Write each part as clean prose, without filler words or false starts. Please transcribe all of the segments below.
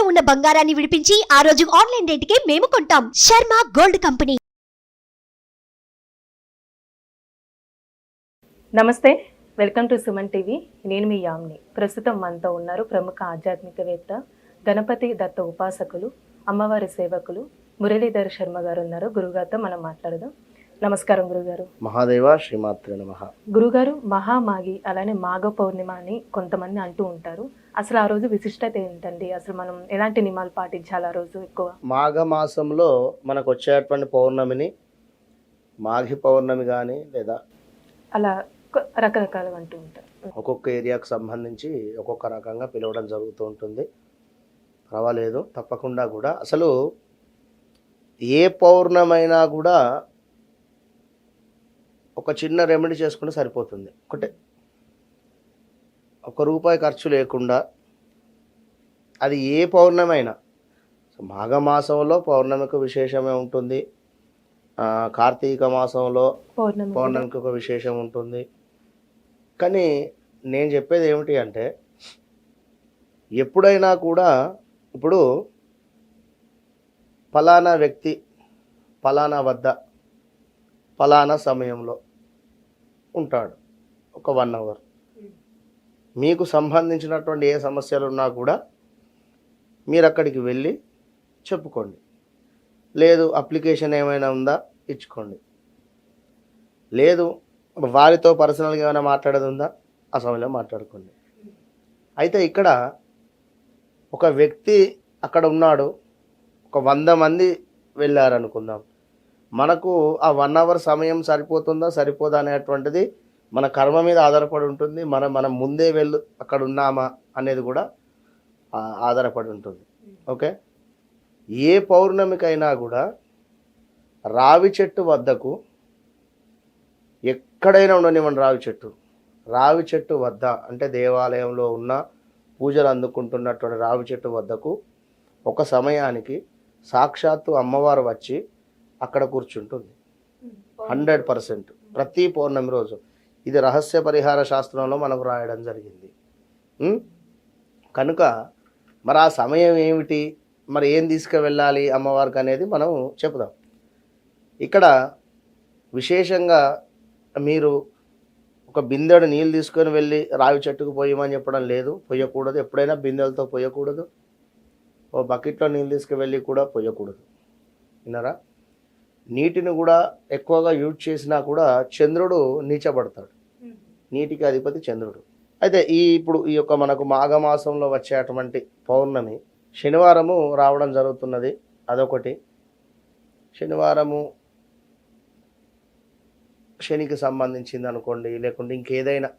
ఉన్న బంగారాన్ని విడిపించి ఆ రోజు ఆన్లైన్ రేటుకే మేము కొంటాం. Sharma gold company. నమస్తే, వెల్కమ్ టు సుమన్ టీవీ. నేను మీ యామ్ని. ప్రస్తుతం మనతో ఉన్నారు ప్రముఖ ఆధ్యాత్మికవేత్త, గణపతి దత్త ఉపాసకులు, అమ్మవారి సేవకులు మురళీధర్ శర్మ గారు ఉన్నారు. గురుగారితో మనం మాట్లాడదాం. నమస్కారం గురుగారు. మహాదేవ శ్రీమాత్రే నమః. గురుగారు, మహామాగి అలానే మాఘ పౌర్ణిమ అని కొంతమంది అంటూ ఉంటారు. అసలు ఆ రోజు విశిష్టత ఏంటండి? అసలు మనం ఎలాంటి నియమాలు పాటించాలి ఆ రోజు? ఎక్కువ మాఘ మాసంలో మనకు వచ్చేటువంటి పౌర్ణమిని మాఘి పౌర్ణమి కానీ లేదా అలా రకరకాలుగా అంటూ ఉంటారు. ఒక్కొక్క ఏరియాకు సంబంధించి ఒక్కొక్క రకంగా పిలవడం జరుగుతూ ఉంటుంది. పర్వాలేదు, తప్పకుండా కూడా. అసలు ఏ పౌర్ణమైనా కూడా ఒక చిన్న రెమెడీ చేసుకుంటే సరిపోతుంది. ఒకటే, ₹1 ఖర్చు లేకుండా. అది ఏ పౌర్ణమైనా. మాఘమాసంలో పౌర్ణమికి విశేషమే ఉంటుంది, కార్తీక మాసంలో పౌర్ణమికి ఒక విశేషం ఉంటుంది. కానీ నేను చెప్పేది ఏమిటి అంటే, ఎప్పుడైనా కూడా ఇప్పుడు ఫలానా వ్యక్తి ఫలానా వద్ద ఫలానా సమయంలో ఉంటాడు ఒక 1 అవర్. మీకు సంబంధించినటువంటి ఏ సమస్యలు ఉన్నా కూడా మీరు అక్కడికి వెళ్ళి చెప్పుకోండి. లేదు అప్లికేషన్ ఏమైనా ఉందా ఇచ్చుకోండి. లేదు వారితో పర్సనల్గా ఏమైనా మాట్లాడేది ఉందా ఆ సమయంలో మాట్లాడుకోండి. అయితే ఇక్కడ ఒక వ్యక్తి అక్కడ ఉన్నాడు, ఒక 100 మంది వెళ్ళారనుకుందాం. మనకు ఆ 1 అవర్ సమయం సరిపోతుందా సరిపోదా అనేటువంటిది మన కర్మ మీద ఆధారపడి ఉంటుంది. మనం ముందే అక్కడ ఉన్నామా అనేది కూడా ఆధారపడి ఉంటుంది. ఓకే, ఏ పౌర్ణమికైనా కూడా రావి చెట్టు వద్దకు, ఎక్కడైనా ఉండనివ్వండి, రావి చెట్టు వద్ద అంటే దేవాలయంలో ఉన్న పూజలు అందుకుంటున్నటువంటి రావి చెట్టు వద్దకు ఒక సమయానికి సాక్షాత్తు అమ్మవారు వచ్చి అక్కడ కూర్చుంటుంది 100%. ప్రతి పౌర్ణమి రోజు. ఇది రహస్య పరిహార శాస్త్రంలో మనకు రాయడం జరిగింది. కనుక మరి ఆ సమయం ఏమిటి, మరి ఏం తీసుకువెళ్ళాలి అమ్మవారికి అనేది మనం చెప్దాం. ఇక్కడ విశేషంగా మీరు ఒక బిందెడు నీళ్ళు తీసుకొని వెళ్ళి రావి చెట్టుకు పోయమని చెప్పడం లేదు, పోయకూడదు. ఎప్పుడైనా బిందెలతో పోయకూడదు. ఓ బకెట్లో నీళ్ళు తీసుకువెళ్ళి కూడా పోయకూడదు. విన్నారా? నీటిని కూడా ఎక్కువగా యూజ్ చేసినా కూడా చంద్రుడు నీచబడతాడు. నీటికి అధిపతి చంద్రుడు. అయితే ఇప్పుడు ఈ యొక్క మనకు మాఘమాసంలో వచ్చేటువంటి పౌర్ణమి శనివారము రావడం జరుగుతున్నది. అదొకటి. శనివారము శనికి సంబంధించింది అనుకోండి, లేకుంటే ఇంకేదైనా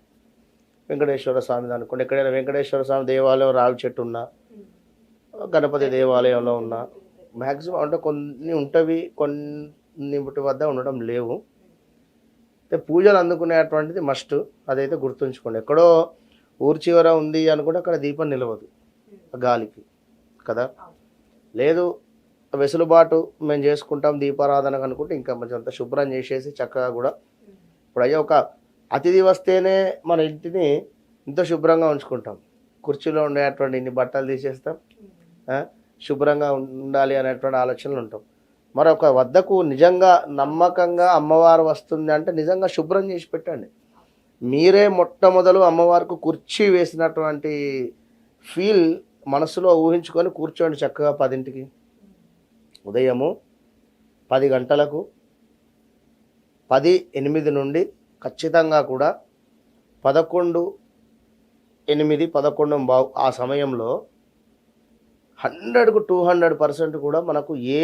వెంకటేశ్వర స్వామిది అనుకోండి. ఎక్కడైనా వెంకటేశ్వర స్వామి దేవాలయం రావి చెట్టు ఉన్నా, గణపతి దేవాలయంలో ఉన్నా, మ్యాక్సిమం అంటే కొన్ని ఉంటవి, కొన్ని వద్ద ఉండడం లేవు. అయితే పూజలు అందుకునేటువంటిది మస్ట్, అదైతే గుర్తుంచుకోండి. ఎక్కడో ఊరి చివర ఉంది అనుకుంటే అక్కడ దీపం నిలవదు గాలికి కదా. లేదు వెసులుబాటు మేము చేసుకుంటాం దీపారాధన అనుకుంటే ఇంకా మంచి అంత శుభ్రం చేసేసి చక్కగా కూడా. ఇప్పుడు అయ్యా ఒక అతిథి వస్తేనే మన ఇంటిని ఇంత శుభ్రంగా ఉంచుకుంటాం. కుర్చీలో ఉండేటువంటి ఇన్ని బట్టలు తీసేస్తాం, శుభ్రంగా ఉండాలి అనేటువంటి ఆలోచనలు ఉంటాం. మరొక వద్దకు నిజంగా నమ్మకంగా అమ్మవారు వస్తుంది అంటే నిజంగా శుభ్రం చేసి పెట్టండి. మీరే మొట్టమొదలు అమ్మవారికి కుర్చీ వేసినటువంటి ఫీల్ మనసులో ఊహించుకొని కూర్చోండి చక్కగా. 10ంటికి ఉదయము 10 గంటలకు 10:08 నుండి ఖచ్చితంగా కూడా 11:08, 11:15 ఆ సమయంలో 100కు 200% కూడా మనకు ఏ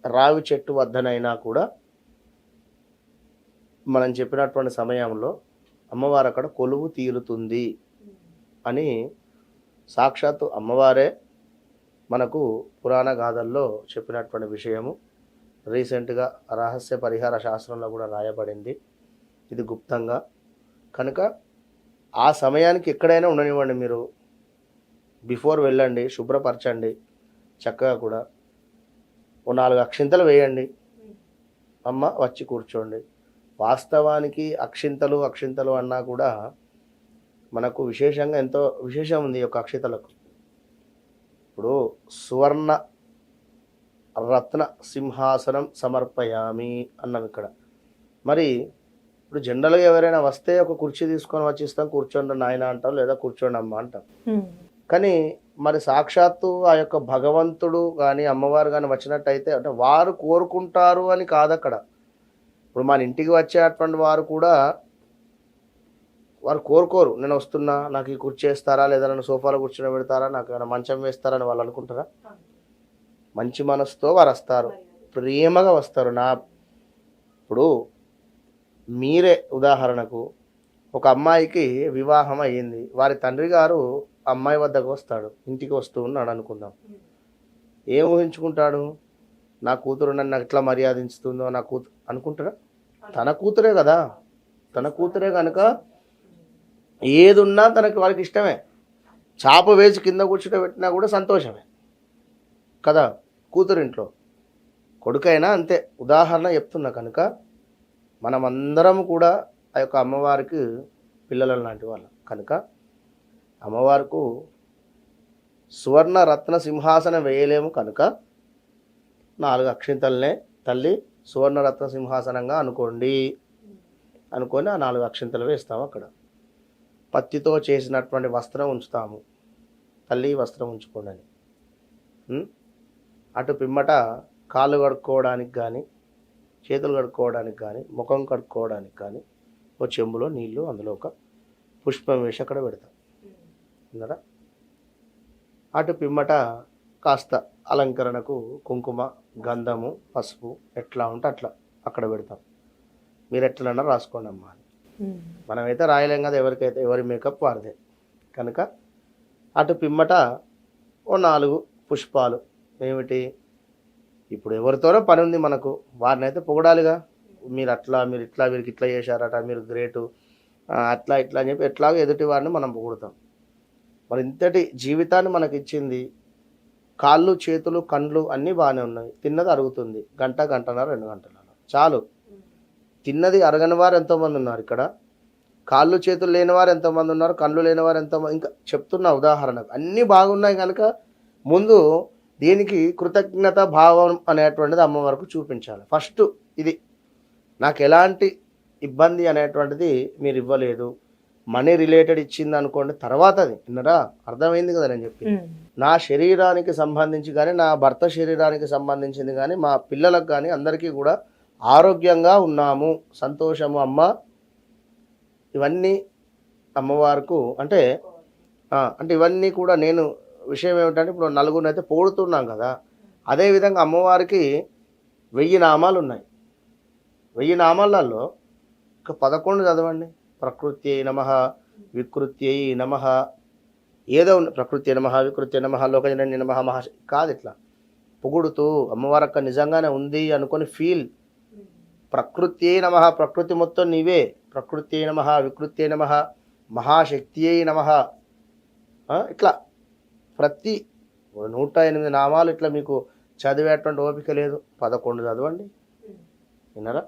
రావి చెట్టు వద్దనైనా కూడా మనం చెప్పినటువంటి సమయంలో అమ్మవారు అక్కడ కొలువు తీరుతుంది అని సాక్షాత్తు అమ్మవారే మనకు పురాణ గాథల్లో చెప్పినటువంటి విషయము. రీసెంట్గా రహస్య పరిహార శాస్త్రంలో కూడా రాయబడింది ఇది గుప్తంగా. కనుక ఆ సమయానికి ఎక్కడైనా ఉండనివ్వండి, మీరు బిఫోర్ వెళ్ళండి, శుభ్రపరచండి చక్కగా కూడా. ఓ 4 అక్షింతలు వేయండి, అమ్మ వచ్చి కూర్చోండి. వాస్తవానికి అక్షింతలు అన్నా కూడా మనకు విశేషంగా ఎంతో విశేషం ఉంది ఈ యొక్క అక్షింతలకు. ఇప్పుడు సువర్ణ రత్న సింహాసనం సమర్పయామి అన్నాం ఇక్కడ. మరి ఇప్పుడు జనరల్గా ఎవరైనా వస్తే ఒక కుర్చీ తీసుకొని వచ్చి ఇస్తాం, కూర్చోండి నాయన అంటాం, లేదా కూర్చోండి అమ్మ అంటాం. కానీ మరి సాక్షాత్తు ఆ యొక్క భగవంతుడు కానీ అమ్మవారు కానీ వచ్చినట్టయితే అంటే వారు కోరుకుంటారు అని కాదు అక్కడ. ఇప్పుడు మన ఇంటికి వచ్చేటువంటి వారు కూడా వారు కోరుకోరు, నేను వస్తున్నా నాకు ఈ కుర్చీ వేస్తారా, లేదా నన్ను సోఫాలో కూర్చొని పెడతారా, నాకు ఏమైనా మంచం వేస్తారని వాళ్ళు అనుకుంటారా? మంచి మనసుతో వారు వస్తారు, ప్రేమగా వస్తారు. ఇప్పుడు మీరే ఉదాహరణకు ఒక అమ్మాయికి వివాహం అయ్యింది, వారి తండ్రి గారు అమ్మాయి వద్దకు వస్తాడు, ఇంటికి వస్తూ ఉన్నాడు అనుకుందాం. ఏం ఊహించుకుంటాడు? నా కూతురు నన్ను ఎట్లా మర్యాదించుతుందో నా కూతురు అనుకుంటారా? తన కూతురే కదా, తన కూతురే కనుక ఏది ఉన్నా తనకి వాళ్ళకి ఇష్టమే. చాప వేసి కింద కూర్చోబెట్టినా కూడా సంతోషమే కదా కూతురింట్లో. కొడుకైనా అంతే, ఉదాహరణ చెప్తున్నా. కనుక మనమందరం కూడా ఆ యొక్క అమ్మవారికి పిల్లల లాంటి వాళ్ళం. కనుక అమ్మవారికి సువర్ణ రత్న సింహాసనం వేయలేము కనుక 4 అక్షింతలనే తల్లి సువర్ణ రత్న సింహాసనంగా అనుకోండి అనుకొని ఆ 4 అక్షింతలు వేస్తాము. అక్కడ పత్తితో చేసినటువంటి వస్త్రం ఉంచుతాము, తల్లి వస్త్రం ఉంచుకోండి అని. అటు పిమ్మట కాళ్ళు కడుక్కోవడానికి కానీ, చేతులు కడుక్కోవడానికి కానీ, ముఖం కడుక్కోవడానికి కానీ ఒక చెంబులో నీళ్ళు, అందులో ఒక పుష్పం వేసి అక్కడ పెడతాం విన్నారా. అటు పిమ్మట కాస్త అలంకరణకు కుంకుమ, గంధము, పసుపు ఎట్లా ఉంటే అట్లా అక్కడ పెడతాం. మీరు ఎట్లన్నా రాసుకోండి అమ్మా అని. మనమైతే రాయలేం కదా, ఎవరికైతే ఎవరి మేకప్ వారిదే. కనుక అటు పిమ్మట ఓ 4 పుష్పాలు. ఏమిటి, ఇప్పుడు ఎవరితోనో పని ఉంది మనకు, వారిని అయితే పొగడాలిగా. మీరు అట్లా, మీరు ఇట్లా, వీరికి ఇట్లా చేశారట, మీరు గ్రేటు, అట్లా ఇట్లా అని చెప్పి ఎట్లాగో ఎదుటి వారిని మనం పొగుడుతాం. మరి ఇంతటి జీవితాన్ని మనకి ఇచ్చింది, కాళ్ళు, చేతులు, కండ్లు అన్నీ బాగానే ఉన్నాయి, తిన్నది అరుగుతుంది, గంటన్నర 2 గంటల చాలు. తిన్నది అరగని వారు ఎంతోమంది ఉన్నారు ఇక్కడ, కాళ్ళు చేతులు లేని వారు ఎంతోమంది ఉన్నారు, కళ్ళు లేని వారు ఎంతోమంది. ఇంకా చెప్తున్నా ఉదాహరణకు, అన్నీ బాగున్నాయి కనుక ముందు దీనికి కృతజ్ఞత భావం అనేటువంటిది అమ్మవారికి చూపించాలి. ఫస్ట్ ఇది, నాకు ఎలాంటి ఇబ్బంది అనేటువంటిది మీరు ఇవ్వలేదు, మనీ రిలేటెడ్ ఇచ్చింది అనుకోండి, తర్వాత అది విన్నరా, అర్థమైంది కదా నేను చెప్పి. నా శరీరానికి సంబంధించి కానీ, నా భర్త శరీరానికి సంబంధించింది కానీ, మా పిల్లలకు కానీ అందరికీ కూడా ఆరోగ్యంగా ఉన్నాము, సంతోషము అమ్మ. ఇవన్నీ అమ్మవారికి అంటే ఇవన్నీ కూడా నేను విషయం ఏమిటంటే, ఇప్పుడు 4 అయితే పొగుడుతున్నాం కదా, అదేవిధంగా అమ్మవారికి 1000 నామాలు ఉన్నాయి. 1000 నామాలలో ఒక 11 చదవండి. ప్రకృత్యై నమః, వికృత్యై నమః, ఏదో ప్రకృత్యై నమః, వికృత్యై నమః, లోకజనన్యై నమః, కాదు ఇట్లా పొగుడుతూ అమ్మవారి అక్క నిజంగానే ఉంది అనుకొని ఫీల్. ప్రకృత్యై నమః, ప్రకృతి మొత్తం నీవే. ప్రకృత్యై నమః, వికృత్యై నమః, మహాశక్తియై నమః. ఇట్లా ప్రతి 108 నామాలు ఇట్లా మీకు చదివేటువంటి ఓపిక లేదు, 11 చదవండి విన్నారా.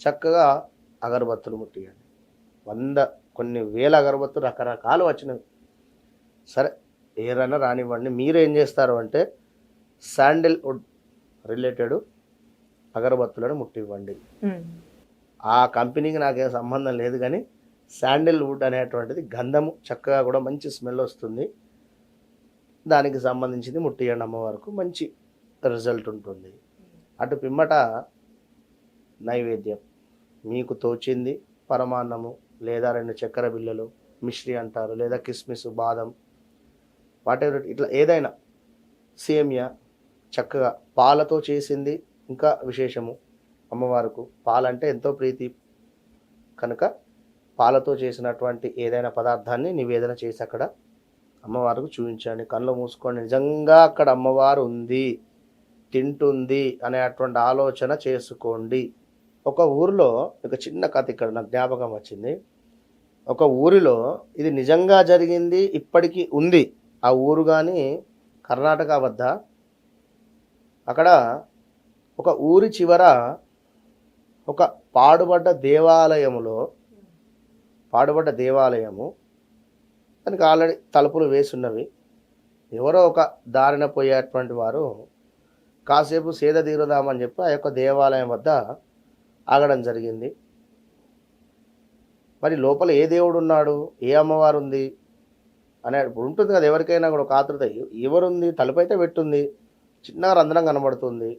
చక్కగా అగరబత్తులు ముట్టియండి, 100 కొన్ని వేల అగరబత్తులు రకరకాలు వచ్చినవి. సరే ఏదైనా రానివ్వండి, మీరు ఏం చేస్తారు అంటే శాండిల్వుడ్ రిలేటెడ్ అగరబత్తులను ముట్టివ్వండి. ఆ కంపెనీకి నాకేం సంబంధం లేదు, కానీ శాండిల్వుడ్ అనేటువంటిది గంధము, చక్కగా కూడా మంచి స్మెల్ వస్తుంది, దానికి సంబంధించింది ముట్టియండి అమ్మవారికి, మంచి రిజల్ట్ ఉంటుంది. అటు పిమ్మట నైవేద్యం మీకు తోచింది, పరమాన్నము లేదా 2 చక్కెర బిళ్ళలు, మిశ్రీ అంటారు, లేదా కిస్మిస్, బాదం, వాటెవర్ ఇట్లా ఏదైనా, సేమియా, చక్కగా పాలతో చేసింది. ఇంకా విశేషము అమ్మవారికి పాలంటే ఎంతో ప్రీతి కనుక పాలతో చేసినటువంటి ఏదైనా పదార్థాన్ని నివేదన చేసి అక్కడ అమ్మవారికి చూపించండి. కళ్ళు మూసుకోండి, నిజంగా అక్కడ అమ్మవారు ఉంది, తింటుంది అనేటువంటి ఆలోచన చేసుకోండి. ఒక ఊరిలో ఒక చిన్న కథ ఇక్కడ నాకు జ్ఞాపకం వచ్చింది. ఒక ఊరిలో ఇది నిజంగా జరిగింది, ఇప్పటికీ ఉంది. ఆ ఊరు కానీ కర్ణాటక వద్ద. అక్కడ ఒక ఊరి చివర ఒక పాడుబడ్డ దేవాలయము, దానికి ఆల్రెడీ తలుపులు వేసున్నవి. ఎవరో ఒక దారిన పోయేటువంటి వారు కాసేపు సేద తీరుదామని చెప్పి ఆ యొక్క దేవాలయం వద్ద ఆగడం జరిగింది. మరి లోపల ఏ దేవుడు ఉన్నాడు, ఏ అమ్మవారు ఉంది అనే ఇప్పుడు ఉంటుంది కదా, ఎవరికైనా కూడా ఒక ఆతృత. ఎవరుంది, తలుపు అయితే పెట్టుంది, చిన్నగా రంధ్రం కనబడుతుంది,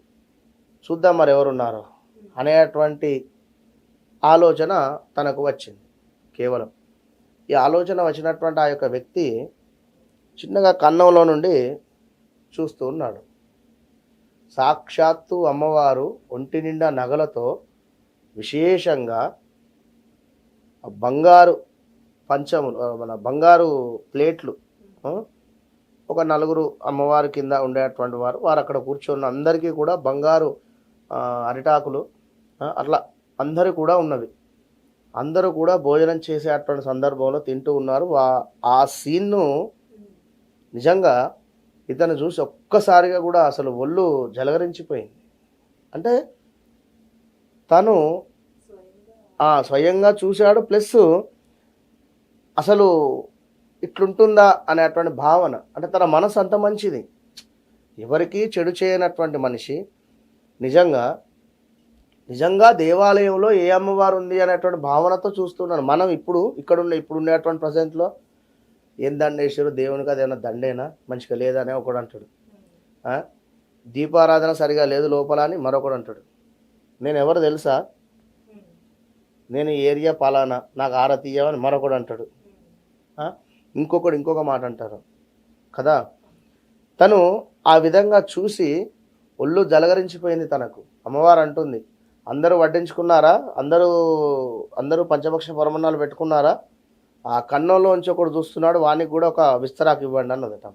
చూద్దాం మరి ఎవరున్నారు అనేటువంటి ఆలోచన తనకు వచ్చింది. కేవలం ఈ ఆలోచన వచ్చినటువంటి ఆ యొక్క వ్యక్తి చిన్నగా కన్నంలో నుండి చూస్తూ ఉన్నాడు. సాక్షాత్తు అమ్మవారు ఒంటి నిండా నగలతో విశేషంగా బంగారు పంచములు, మన బంగారు ప్లేట్లు, ఒక నలుగురు అమ్మవారి కింద ఉండేటువంటి వారు అక్కడ కూర్చొని అందరికీ కూడా బంగారు అరిటాకులు అట్లా అందరూ కూడా ఉన్నవి. అందరూ కూడా భోజనం చేసేటువంటి సందర్భంలో తింటూ ఉన్నారు. ఆ సీన్ను నిజంగా ఇతను చూసి ఒక్కసారిగా కూడా అసలు ఒళ్ళు జలగరించిపోయింది. అంటే తను స్వయంగా చూశాడు, ప్లస్ అసలు ఇట్లుంటుందా అనేటువంటి భావన. అంటే తన మనసు అంత మంచిది, ఎవరికి చెడు చేయనటువంటి మనిషి. నిజంగా దేవాలయంలో ఏ అమ్మవారు ఉంది అనేటువంటి భావనతో చూస్తున్నాను. మనం ఇప్పుడు ఉండేటువంటి ప్రజెంట్లో ఏం దండేశ్వరు దేవునికి అదేమన్నా దండేనా, మంచిగా లేదనే ఒకడు అంటాడు. దీపారాధన సరిగా లేదు లోపల అని మరొకడు అంటాడు. నేను ఎవరు తెలుసా, నేను ఏరియా పలానా, నాకు ఆరతి ఇయ్యమని మరొకడు అంటాడు. ఇంకొక మాట అంటారు కదా. తను ఆ విధంగా చూసి ఒళ్ళు జలగరించిపోయింది తనకు. అమ్మవారు అంటుంది, అందరూ వడ్డించుకున్నారా, అందరూ పంచభక్ష పరమన్నాలు పెట్టుకున్నారా, ఆ కన్నంలోంచి ఒకడు చూస్తున్నాడు, వానికి కూడా ఒక విస్తరాకు ఇవ్వండి అన్నదట.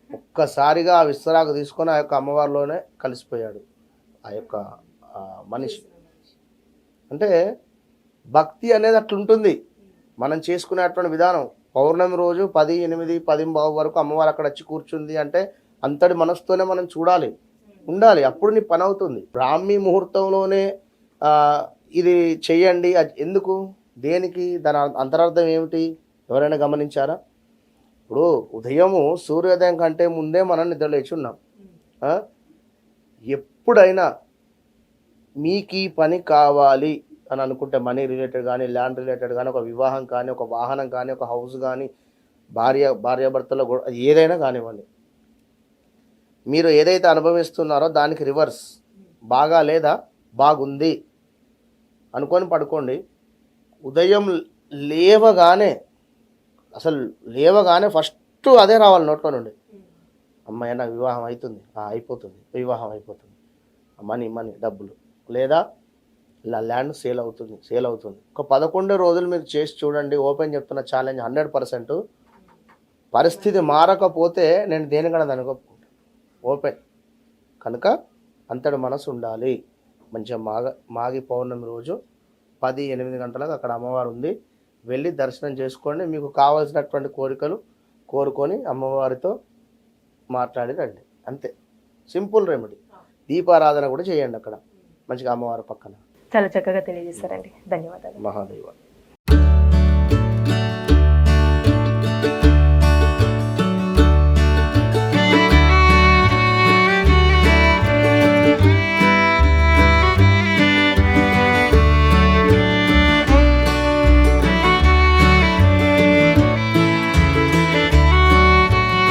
ఒక్కసారిగా ఆ విస్తరాకు తీసుకొని ఆ యొక్క అమ్మవారిలోనే కలిసిపోయాడు ఆ యొక్క మనిషి. అంటే భక్తి అనేది అట్లుంటుంది మనం చేసుకునేటువంటి విధానం. పౌర్ణమి రోజు 10:08-10 వరకు అమ్మవారు అక్కడ వచ్చి కూర్చుంది అంటే అంతటి మనసుతోనే మనం ఉండాలి, అప్పుడు నీ పని అవుతుంది. బ్రాహ్మీ ముహూర్తంలోనే ఇది చెయ్యండి, ఎందుకు, దేనికి, దాని అంతరార్థం ఏమిటి ఎవరైనా గమనించారా? ఇప్పుడు ఉదయము సూర్యోదయం కంటే ముందే మనం నిద్రలేచి ఉన్నాం. ఎప్పుడైనా మీకు ఈ పని కావాలి అని అనుకుంటే, మనీ రిలేటెడ్ కానీ, ల్యాండ్ రిలేటెడ్ కానీ, ఒక వివాహం కానీ, ఒక వాహనం కానీ, ఒక హౌస్ కానీ, భార్యాభర్తల ఏదైనా కానివ్వండి, మీరు ఏదైతే అనుభవిస్తున్నారో దానికి రివర్స్, బాగా లేదా బాగుంది అనుకొని పడుకోండి. ఉదయం లేవగానే ఫస్ట్ అదే రావాలి నోట్లో నుండి. అమ్మాయి నాకు వివాహం అవుతుంది, అయిపోతుంది, వివాహం అయిపోతుంది, మనీ డబ్బులు, లేదా ల్యాండ్ సేల్ అవుతుంది. ఒక 11 రోజులు మీరు చేసి చూడండి. ఓపెన్ చెప్తున్న ఛాలెంజ్ 100%. పరిస్థితి మారకపోతే నేను దేనికన్నా అనుకోకుంటాను. ఓపెన్ కనుక అంతటి మనసు ఉండాలి. మంచిగా మాఘి పౌర్ణమి రోజు 10-8 గంటలకు అక్కడ అమ్మవారు ఉంది, వెళ్ళి దర్శనం చేసుకోండి. మీకు కావాల్సినటువంటి కోరికలు కోరుకొని అమ్మవారితో మాట్లాడి రండి. అంతే, సింపుల్ రెమెడీ. దీపారాధన కూడా చేయండి అక్కడ మంచిగా అమ్మవారి పక్కన. చాలా చక్కగా తెలియజేస్తారండి. ధన్యవాదాలు. మహాదేవ.